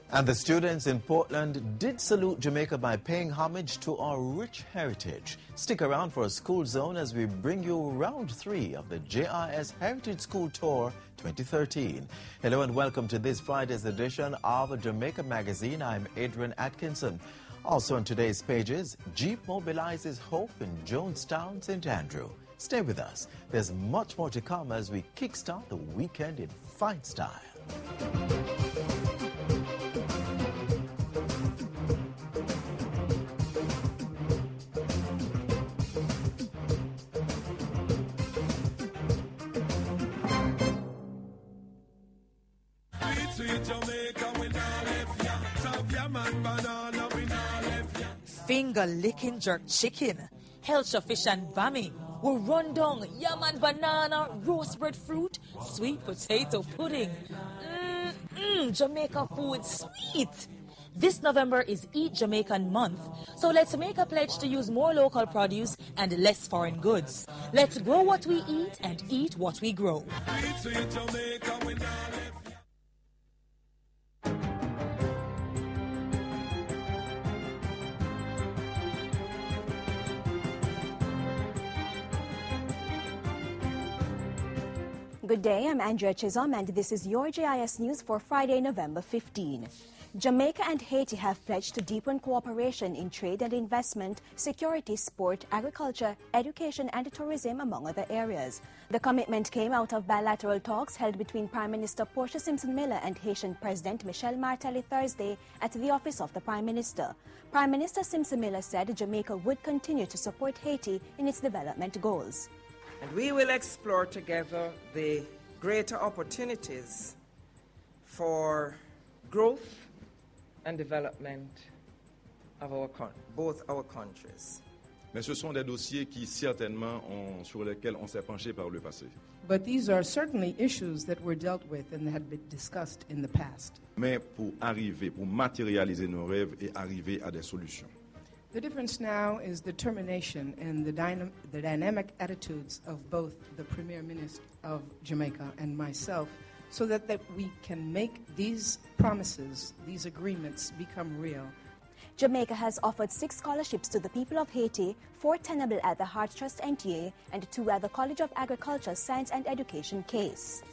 And the students in Portland did salute Jamaica by paying homage to our rich heritage. Stick around for a school zone as we bring you round 3 of the JIS Heritage School Tour 2013. Hello and welcome to this Friday's edition of Jamaica Magazine. I'm Adrian Atkinson. Also on today's pages, Jeep mobilizes hope in Jonestown, St. Andrew. Stay with us. There's much more to come as we kickstart the weekend in fine style. Finger-licking jerk chicken, Helcher fish and bammy, will run down yam and banana, roast breadfruit, sweet potato pudding. Jamaica food sweet. This November is Eat Jamaican Month, so let's make a pledge to use more local produce and less foreign goods. Let's grow what we eat and eat what we grow. Good day, I'm Andrea Chisholm and this is your JIS News for Friday, November 15. Jamaica and Haiti have pledged to deepen cooperation in trade and investment, security, sport, agriculture, education and tourism, among other areas. The commitment came out of bilateral talks held between Prime Minister Portia Simpson-Miller and Haitian President Michel Martelly Thursday at the office of the Prime Minister. Prime Minister Simpson-Miller said Jamaica would continue to support Haiti in its development goals. And we will explore together the greater opportunities for growth and development of both our countries. Mais ce sont des dossiers qui certainement sur lesquels on s'est penché par le passé. But these are certainly issues that were dealt with and had been discussed in the past. Mais pour matérialiser nos rêves et arriver à des solutions. The difference now is determination and the dynamic attitudes of both the Premier Minister of Jamaica and myself so that we can make these promises, these agreements become real. Jamaica has offered 6 scholarships to the people of Haiti, 4 tenable at the Heart Trust NTA and 2 at the College of Agriculture, Science and Education case.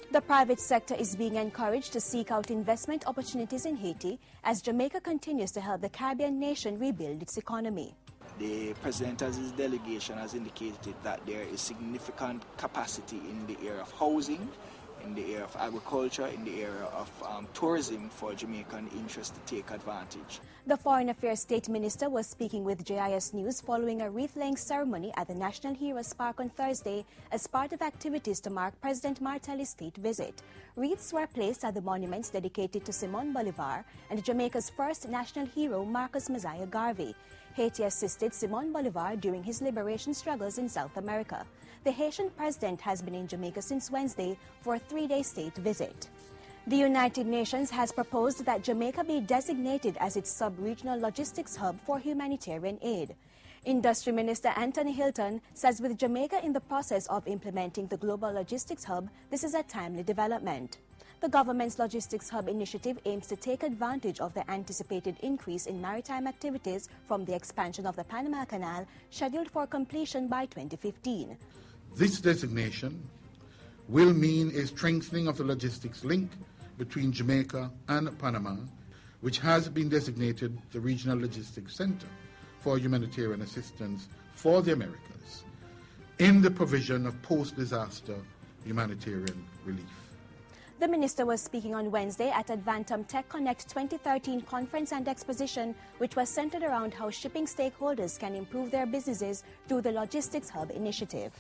The private sector is being encouraged to seek out investment opportunities in Haiti as Jamaica continues to help the Caribbean nation rebuild its economy. The President as his delegation has indicated that there is significant capacity in the area of housing, in the area of agriculture, in the area of tourism for Jamaican interests to take advantage. The Foreign Affairs State Minister was speaking with JIS News following a wreath-laying ceremony at the National Heroes Park on Thursday as part of activities to mark President Martelly's state visit. Wreaths were placed at the monuments dedicated to Simon Bolivar and Jamaica's first national hero, Marcus Messiah Garvey. Haiti assisted Simon Bolivar during his liberation struggles in South America. The Haitian president has been in Jamaica since Wednesday for a 3-day state visit. The United Nations has proposed that Jamaica be designated as its sub-regional logistics hub for humanitarian aid. Industry Minister Anthony Hilton says with Jamaica in the process of implementing the Global Logistics Hub, this is a timely development. The government's Logistics Hub initiative aims to take advantage of the anticipated increase in maritime activities from the expansion of the Panama Canal, scheduled for completion by 2015. This designation will mean a strengthening of the logistics link between Jamaica and Panama, which has been designated the Regional Logistics Center for humanitarian assistance for the Americas in the provision of post-disaster humanitarian relief. The minister was speaking on Wednesday at Advantum Tech Connect 2013 conference and exposition, which was centered around how shipping stakeholders can improve their businesses through the Logistics Hub initiative.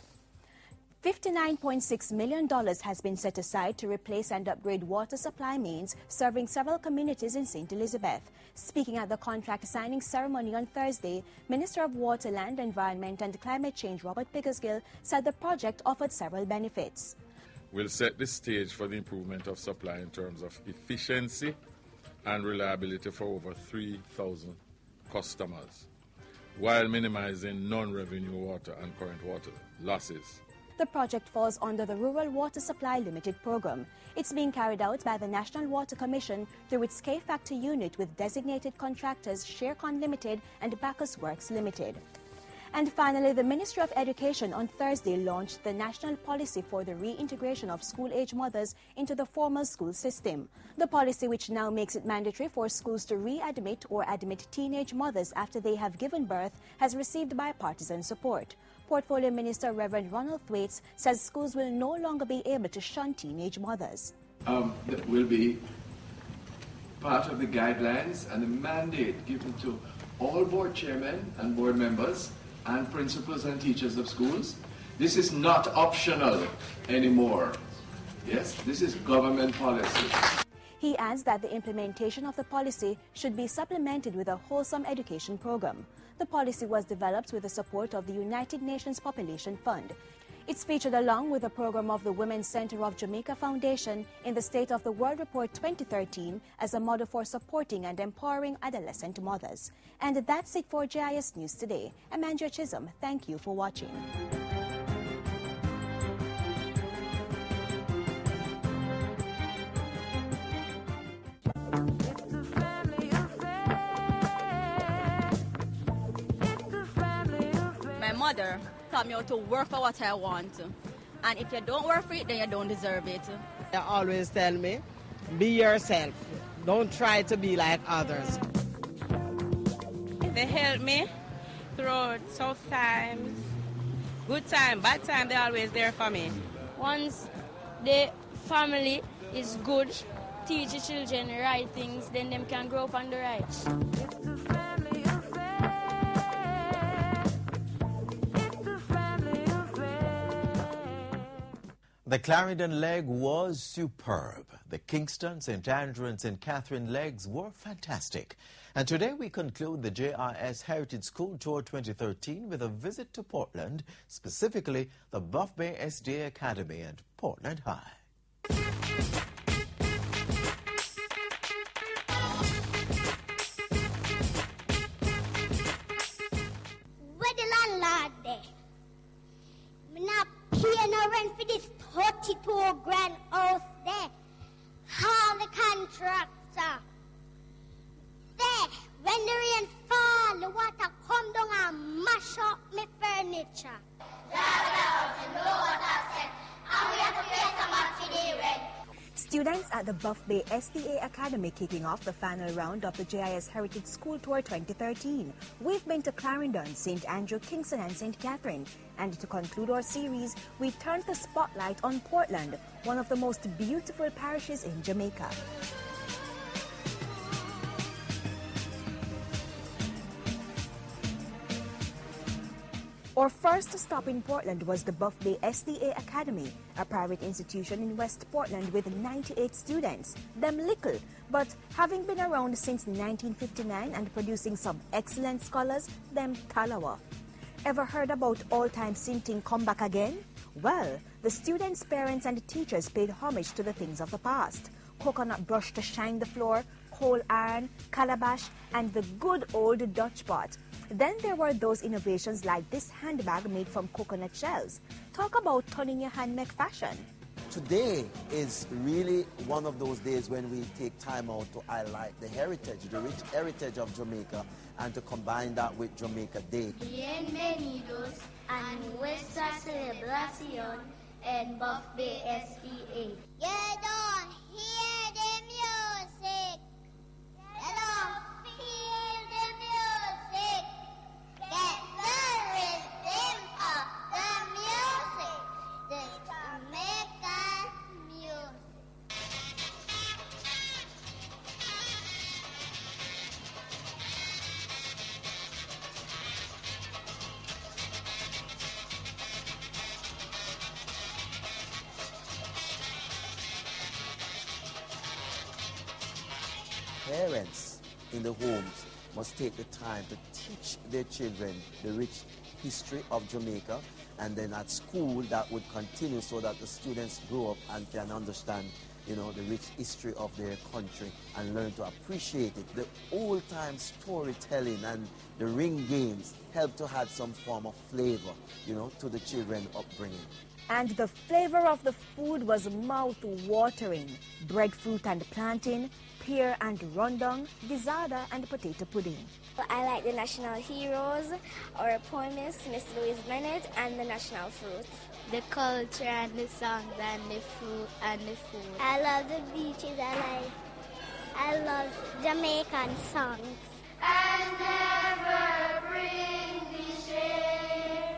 $59.6 million has been set aside to replace and upgrade water supply mains serving several communities in St. Elizabeth. Speaking at the contract signing ceremony on Thursday, Minister of Water, Land, Environment and Climate Change Robert Pickersgill said the project offered several benefits. We'll set the stage for the improvement of supply in terms of efficiency and reliability for over 3,000 customers, while minimizing non-revenue water and current water losses. The project falls under the Rural Water Supply Limited program. It's being carried out by the National Water Commission through its K-Factor unit with designated contractors Sharecon Limited and Bacchus Works Limited. And finally, the Ministry of Education on Thursday launched the National Policy for the Reintegration of School-Age Mothers into the formal school system. The policy, which now makes it mandatory for schools to readmit or admit teenage mothers after they have given birth, has received bipartisan support. Portfolio Minister Reverend Ronald Thwaites says schools will no longer be able to shun teenage mothers. That will be part of the guidelines and the mandate given to all board chairmen and board members and principals and teachers of schools. This is not optional anymore. Yes, this is government policy. He adds that the implementation of the policy should be supplemented with a wholesome education program. The policy was developed with the support of the United Nations Population Fund. It's featured along with the program of the Women's Center of Jamaica Foundation in the State of the World Report 2013 as a model for supporting and empowering adolescent mothers. And that's it for JIS News Today. I'm Andrea Chisholm. Thank you for watching. My mother taught me how to work for what I want. And if you don't work for it, then you don't deserve it. They always tell me, be yourself. Don't try to be like others. They help me through tough times, good time, bad time, they're always there for me. Once the family is good, teach the children the right things, then them can grow up on the right. The Clarendon leg was superb. The Kingston, St. Andrew and St. Catherine legs were fantastic. And today we conclude the JIS Heritage School Tour 2013 with a visit to Portland, specifically the Buff Bay SDA Academy and Portland High. Where the landlord there? Me not pay no rent for this 32 grand house there. All the contractor. There, when the rain fall, the water come down and mash up my furniture. Students at the Buff Bay SDA Academy kicking off the final round of the JIS Heritage School Tour 2013. We've been to Clarendon, St. Andrew, Kingston and St. Catherine. And to conclude our series, we turned the spotlight on Portland, one of the most beautiful parishes in Jamaica. Our first stop in Portland was the Buff Bay SDA Academy, a private institution in West Portland with 98 students. Them little, but having been around since 1959 and producing some excellent scholars, them talawa. Ever heard about all-time Sinting come back again? Well, the students' parents and teachers paid homage to the things of the past. Coconut brush to shine the floor, coal iron, calabash, and the good old Dutch pot. Then there were those innovations like this handbag made from coconut shells. Talk about turning your handmade fashion. Today is really one of those days when we take time out to highlight the heritage, the rich heritage of Jamaica, and to combine that with Jamaica Day. Bienvenidos a nuestra celebración en Buff Bay SDA. You don't hear the music. You don't feel the music. Get the rhythm of the music. The Jamaican music. parents in the homes must take the time to teach their children the rich history of Jamaica, and then at school that would continue so that the students grow up and can understand, you know, the rich history of their country and learn to appreciate it. The old-time storytelling and the ring games help to add some form of flavor, you know, to the children upbringing. And the flavor of the food was mouth-watering. Breadfruit and plantain, pear and rondong, gizzada and potato pudding. I like the national heroes, our poemist, Miss Louise Bennett, and the national fruit. The culture and the songs and the fruit and the food. I love the beaches. I love Jamaican songs. And never bring the shame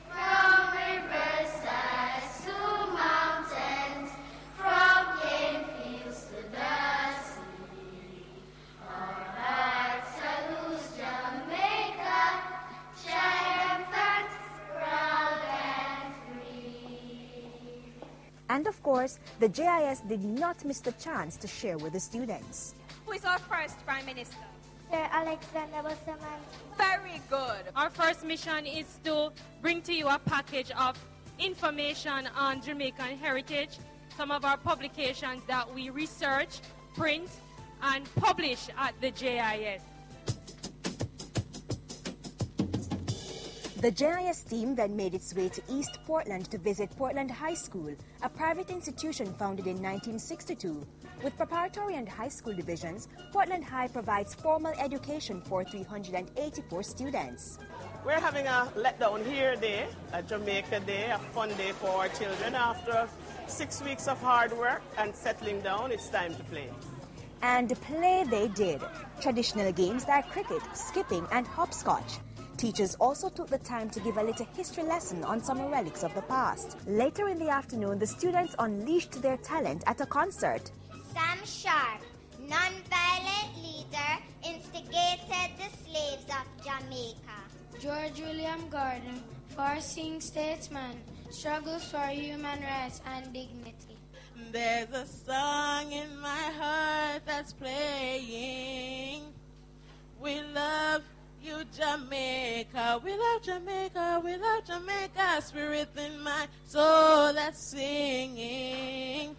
from riversides to mountains, from cane fields to the sea. Our hearts salute Jamaica, triumphant, proud and free. And of course, the JIS did not miss the chance to share with the students. Who is our first Prime Minister? Sir Alexander Bustamante. Very good. Our first mission is to bring to you a package of information on Jamaican heritage, some of our publications that we research, print, and publish at the JIS. The JIS team then made its way to East Portland to visit Portland High School, a private institution founded in 1962. With preparatory and high school divisions, Portland High provides formal education for 384 students. We're having a letdown here day, a Jamaica day, a fun day for our children. After 6 weeks of hard work and settling down, it's time to play. And play they did. Traditional games like cricket, skipping, and hopscotch. Teachers also took the time to give a little history lesson on some relics of the past. Later in the afternoon, the students unleashed their talent at a concert. Sam Sharp, non-violent leader, instigated the slaves of Jamaica. George William Gordon, foreseeing statesman, struggles for human rights and dignity. There's a song in my heart that's playing. We love you, Jamaica. We love Jamaica. We love Jamaica. Spirit in my soul that's singing.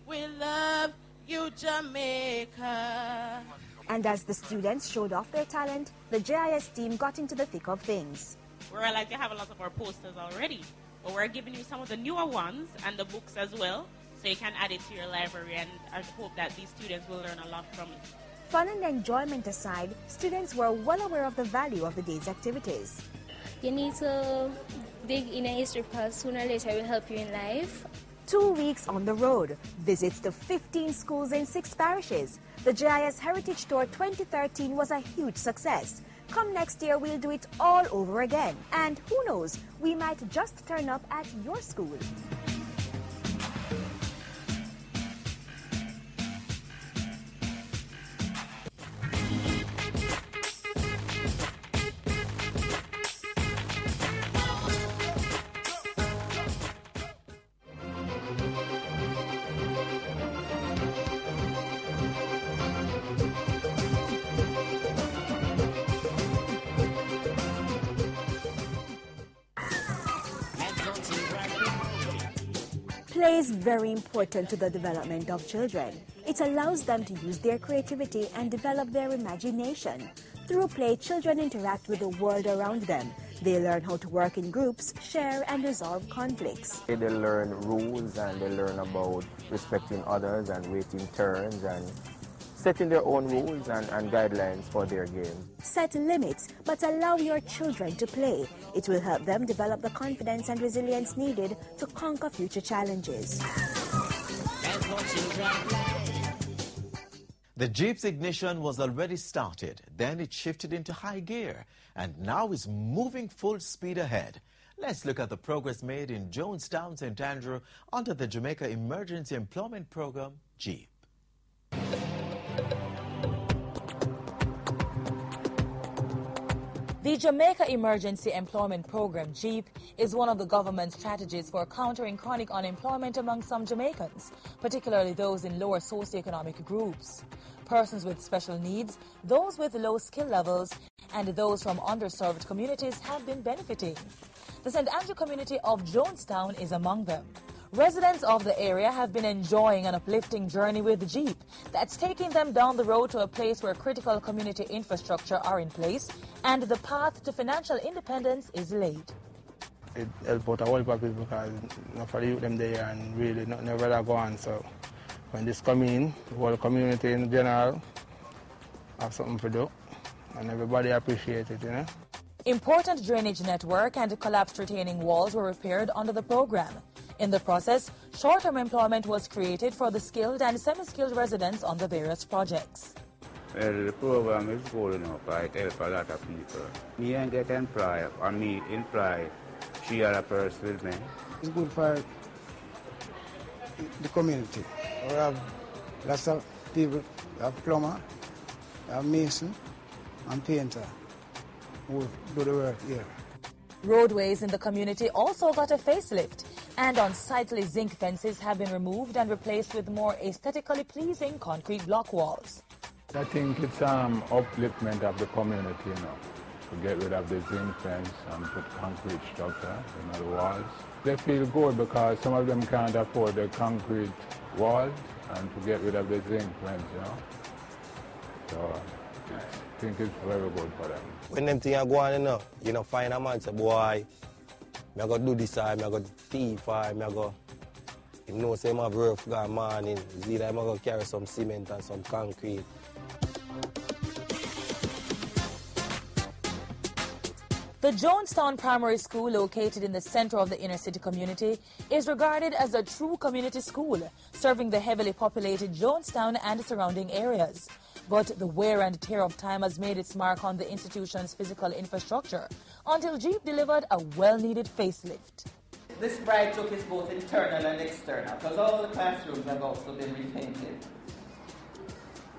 We love you, Jamaica. And as the students showed off their talent, the JIS team got into the thick of things. We're like to have a lot of our posters already, but we're giving you some of the newer ones and the books as well, so you can add it to your library, and I hope that these students will learn a lot from it. Fun and enjoyment aside, students were well aware of the value of the day's activities. You need to dig in a history because sooner or later it will help you in life. 2 weeks on the road, visits to 15 schools in 6 parishes. The JIS Heritage Tour 2013 was a huge success. Come next year, we'll do it all over again. And who knows, we might just turn up at your school. Play is very important to the development of children. It allows them to use their creativity and develop their imagination. Through play, children interact with the world around them. They learn how to work in groups, share, and resolve conflicts. They learn rules, and they learn about respecting others and waiting turns and setting their own rules and guidelines for their game. Set limits, but allow your children to play. It will help them develop the confidence and resilience needed to conquer future challenges. The Jeep's ignition was already started, then it shifted into high gear, and now is moving full speed ahead. Let's look at the progress made in Jonestown, St. Andrew under the Jamaica Emergency Employment Program, Jeep. The Jamaica Emergency Employment Program, JEEP, is one of the government's strategies for countering chronic unemployment among some Jamaicans, particularly those in lower socioeconomic groups. Persons with special needs, those with low skill levels, and those from underserved communities have been benefiting. The St. Andrew community of Jonestown is among them. Residents of the area have been enjoying an uplifting journey with JEEP that's taking them down the road to a place where critical community infrastructure are in place and the path to financial independence is laid. It helps out a whole lot of people because not for the youth them there and really not never that go on. So when this come in, the whole community in general have something to do and everybody appreciates it, you know. Important drainage network and collapsed retaining walls were repaired under the program. In the process, short-term employment was created for the skilled and semi-skilled residents on the various projects. Well, the program is good enough. It helps a lot of people. Me and get employed, or me employ 3 other persons with me. It's good for the community. We have lots of people, we have plumber, we have mason, and painter who do the work here. Roadways in the community also got a facelift, and unsightly zinc fences have been removed and replaced with more aesthetically pleasing concrete block walls. I think it's upliftment of the community, you know, to get rid of the zinc fence and put concrete structure in the walls. They feel good because some of them can't afford the concrete walls and to get rid of the zinc fence, you know. So I think it's very good for them. When them things are going on, you know, find a man say, boy, I go do this, I go thief, I go, you know, say I have work for the morning, it's either I go carry some cement and some concrete. The Jonestown Primary School, located in the center of the inner city community, is regarded as a true community school, serving the heavily populated Jonestown and surrounding areas. But the wear and tear of time has made its mark on the institution's physical infrastructure, until JEEP delivered a well-needed facelift. This bright look is both internal and external, because all the classrooms have also been repainted.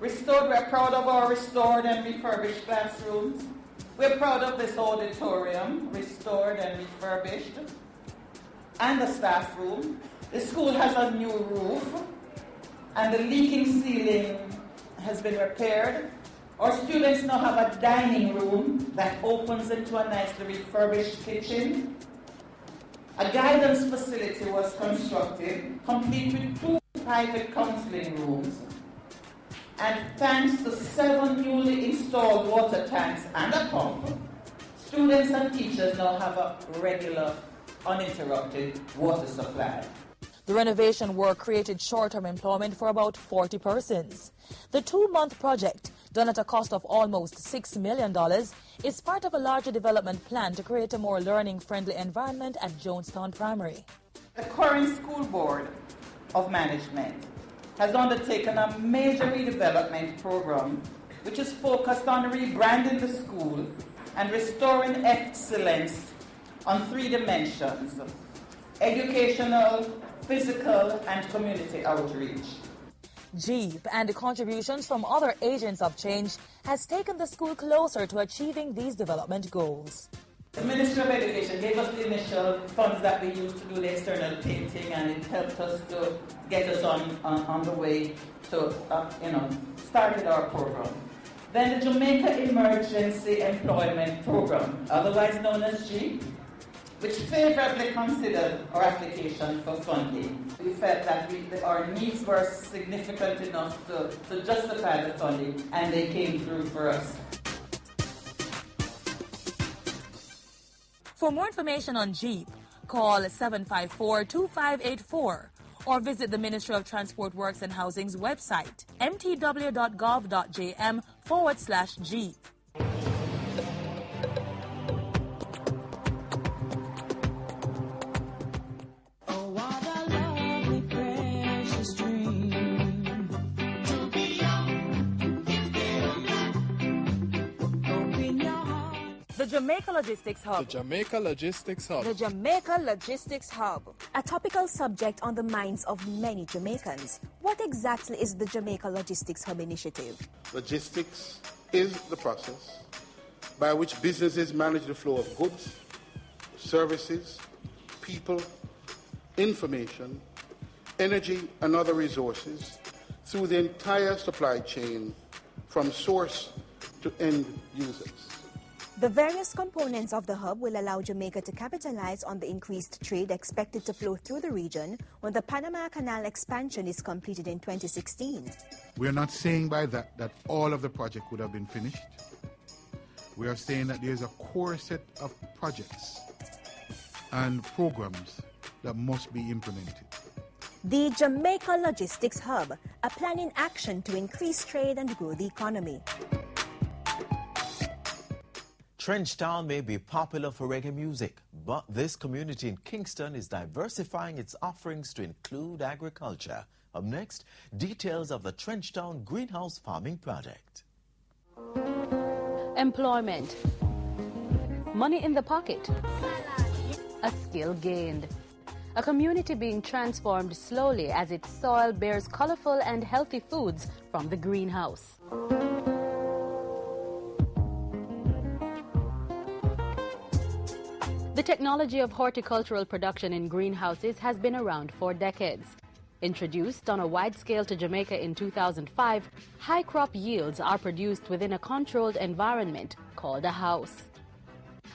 Restored, we're proud of our restored and refurbished classrooms. We're proud of this auditorium, restored and refurbished, and the staff room. The school has a new roof, and the leaking ceiling has been repaired. Our students now have a dining room that opens into a nicely refurbished kitchen. A guidance facility was constructed, complete with 2 private counseling rooms. And thanks to 7 newly installed water tanks and a pump, students and teachers now have a regular, uninterrupted water supply. The renovation work created short-term employment for about 40 persons. The 2-month project, done at a cost of almost $6 million, is part of a larger development plan to create a more learning-friendly environment at Jonestown Primary. The current school board of management has undertaken a major redevelopment program which is focused on rebranding the school and restoring excellence on 3 dimensions: educational, physical, and community outreach. JEEP and the contributions from other agents of change has taken the school closer to achieving these development goals. The Ministry of Education gave us the initial funds that we used to do the external painting, and it helped us to get us on the way to, started our program. Then the Jamaica Emergency Employment Program, otherwise known as JEEP, which favorably considered our application for funding. We felt that our needs were significant enough to justify the funding, and they came through for us. For more information on JEEP, call 754-2584 or visit the Ministry of Transport Works and Housing's website, mtw.gov.jm/JEEP. The Jamaica Logistics Hub. The Jamaica Logistics Hub. The Jamaica Logistics Hub. A topical subject on the minds of many Jamaicans. What exactly is the Jamaica Logistics Hub initiative? Logistics is the process by which businesses manage the flow of goods, services, people, information, energy, and other resources through the entire supply chain from source to end users. The various components of the hub will allow Jamaica to capitalize on the increased trade expected to flow through the region when the Panama Canal expansion is completed in 2016. We are not saying by that all of the project would have been finished. We are saying that there's a core set of projects and programs that must be implemented. The Jamaica Logistics Hub, a plan in action to increase trade and grow the economy. Trenchtown may be popular for reggae music, but this community in Kingston is diversifying its offerings to include agriculture. Up next, details of the Trenchtown greenhouse farming project. Employment, money in the pocket, a skill gained, a community being transformed slowly as its soil bears colorful and healthy foods from the greenhouse. The technology of horticultural production in greenhouses has been around for decades. Introduced on a wide scale to Jamaica in 2005, high crop yields are produced within a controlled environment called a house.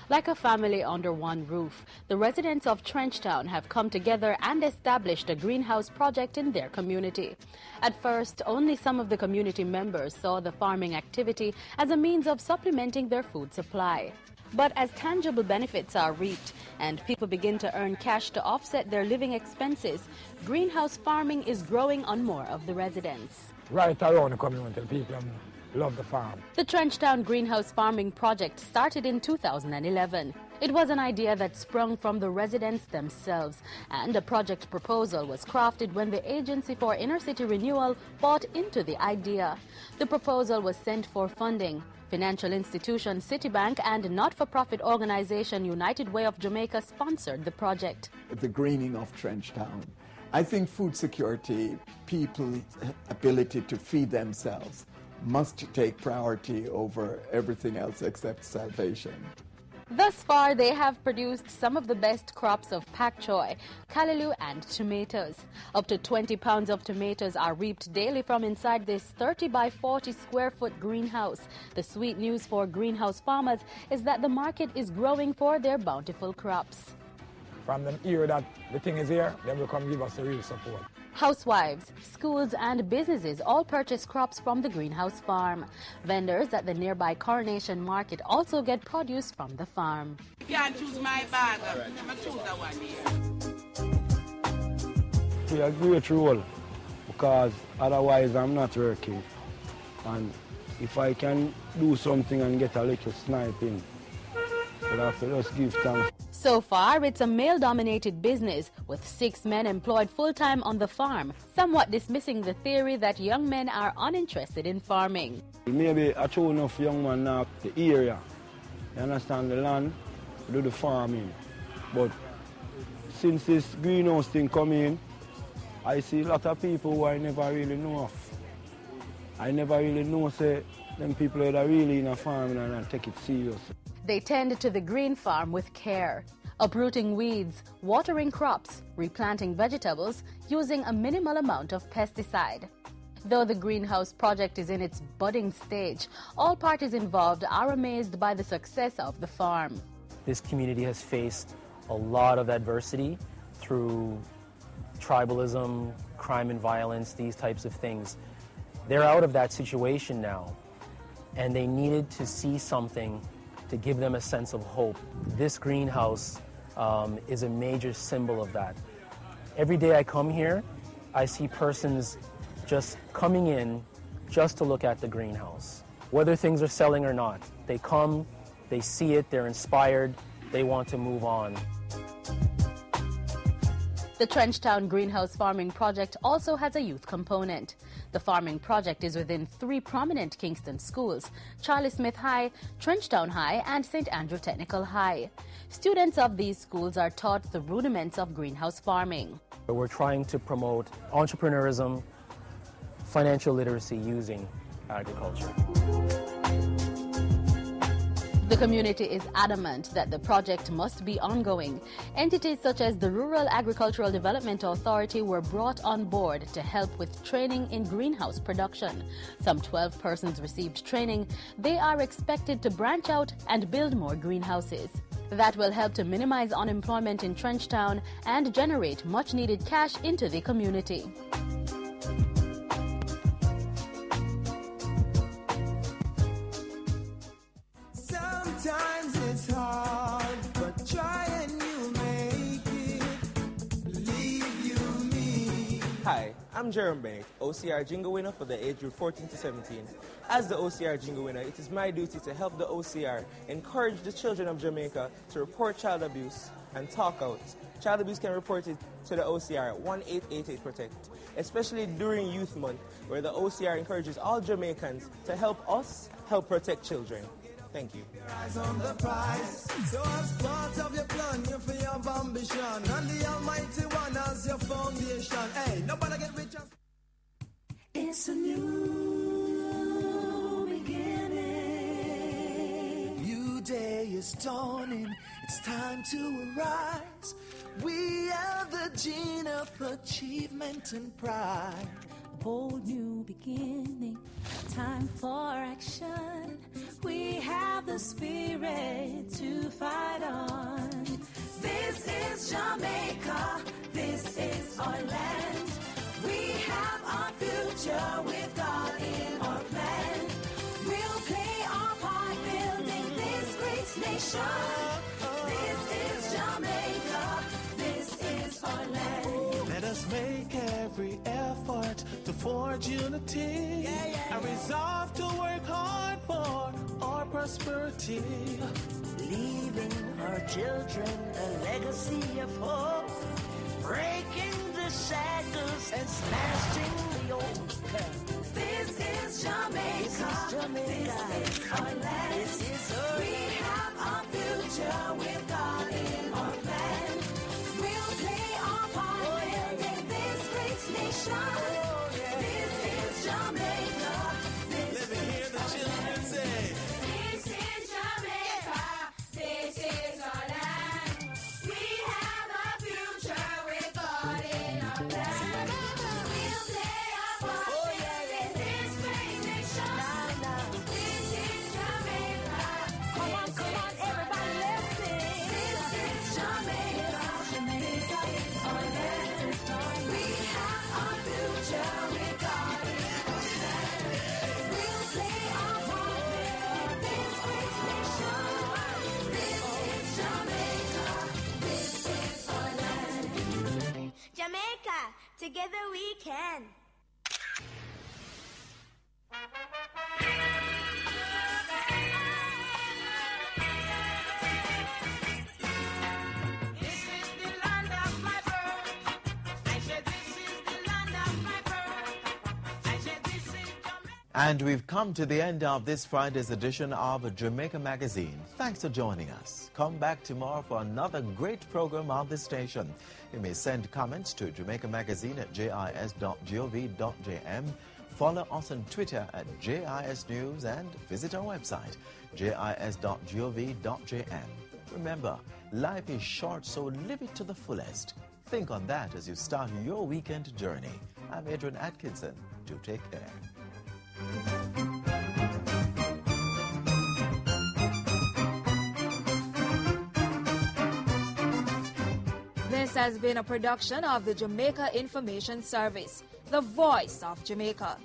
Like a family under one roof, the residents of Trenchtown have come together and established a greenhouse project in their community. At first, only some of the community members saw the farming activity as a means of supplementing their food supply. But as tangible benefits are reaped and people begin to earn cash to offset their living expenses, greenhouse farming is growing on more of the residents. Right around the community, people love the farm. The Trenchtown Greenhouse Farming Project started in 2011. It was an idea that sprung from the residents themselves, and a project proposal was crafted when the Agency for Inner City Renewal bought into the idea. The proposal was sent for funding. Financial institution Citibank and not-for-profit organization United Way of Jamaica sponsored the project. The greening of Trenchtown. I think food security, people's ability to feed themselves, must take priority over everything else except salvation. Thus far, they have produced some of the best crops of pak choy, callaloo and tomatoes. Up to 20 pounds of tomatoes are reaped daily from inside this 30 by 40 square foot greenhouse. The sweet news for greenhouse farmers is that the market is growing for their bountiful crops. From them hear that the thing is here, they will come give us a real support. Housewives, schools and businesses all purchase crops from the greenhouse farm. Vendors at the nearby Coronation Market also get produce from the farm. You can't choose my bag. I choose that one here. Play a great role because otherwise I'm not working. And if I can do something and get a little sniping, I'll have to just give thanks. So far, it's a male-dominated business, with 6 men employed full-time on the farm, somewhat dismissing the theory that young men are uninterested in farming. Maybe a true enough young man now, the area, you understand, the land, do the farming. But since this greenhouse thing come in, I see a lot of people who I never really know of. I never really know, say, them people that are really in a farming and take it serious. They tend to the green farm with care, uprooting weeds, watering crops, replanting vegetables, using a minimal amount of pesticide. Though the greenhouse project is in its budding stage, all parties involved are amazed by the success of the farm. This community has faced a lot of adversity through tribalism, crime and violence, these types of things. They're out of that situation now, and they needed to see something to give them a sense of hope. This greenhouse is a major symbol of that. Every day I come here, I see persons just coming in just to look at the greenhouse. Whether things are selling or not, they come, they see it, they're inspired, they want to move on. The Trenchtown Greenhouse Farming Project also has a youth component. The farming project is within 3 prominent Kingston schools: Charlie Smith High, Trenchtown High and St. Andrew Technical High. Students of these schools are taught the rudiments of greenhouse farming. We're trying to promote entrepreneurism, financial literacy using agriculture. The community is adamant that the project must be ongoing. Entities such as the Rural Agricultural Development Authority were brought on board to help with training in greenhouse production. Some 12 persons received training. They are expected to branch out and build more greenhouses. That will help to minimize unemployment in Trenchtown and generate much-needed cash into the community. Sometimes it's hard, but try and you make it. Believe you me. Hi, I'm Jerome Bennett, OCR Jingle winner for the age group 14 to 17. As the OCR Jingle winner, it is my duty to help the OCR encourage the children of Jamaica to report child abuse and talk out. Child abuse can report it to the OCR at 1-888-PROTECT, especially during Youth Month, where the OCR encourages all Jamaicans to help us help protect children. Thank you. Eyes on the prize. So as part of your plan, you feel your ambition, and the Almighty One as your foundation. Hey, nobody get rich. It's a new beginning. New day is dawning. It's time to arise. We are the gene of achievement and pride. A bold new beginning. Time for action. We have the spirit to fight on. This is Jamaica. This is our land. We have our future with God in our plan. We'll play our part building this great nation. This is Jamaica. This is our land. Let us make every effort to forge unity. I resolve to work hard for our prosperity. Leaving our children a legacy of hope. Breaking the shackles and smashing the old curve. This is Jamaica. This is our land. We have our future with God in our plan. We'll play our part building this great nation. This is Jamaica. Let me hear the children say. This is Jamaica. This is our land. We have a future with God in our plan. We'll play our part in this great nation. This is Jamaica. Come on, everybody, let's sing. This is Jamaica. This is our land. We have our future with God in our plan. We'll play our part in this great nation. This is Jamaica. This is our land. Jamaica, together we can. This is the land of my birth. I said this is the land of my birth. I said this is Jamaica. And we've come to the end of this Friday's edition of Jamaica Magazine. Thanks for joining us. Come back tomorrow for another great program on this station. You may send comments to Jamaica Magazine at jis.gov.jm. Follow us on Twitter at JIS News and visit our website, jis.gov.jm. Remember, life is short, so live it to the fullest. Think on that as you start your weekend journey. I'm Adrian Atkinson. Do take care. This has been a production of the Jamaica Information Service, the voice of Jamaica.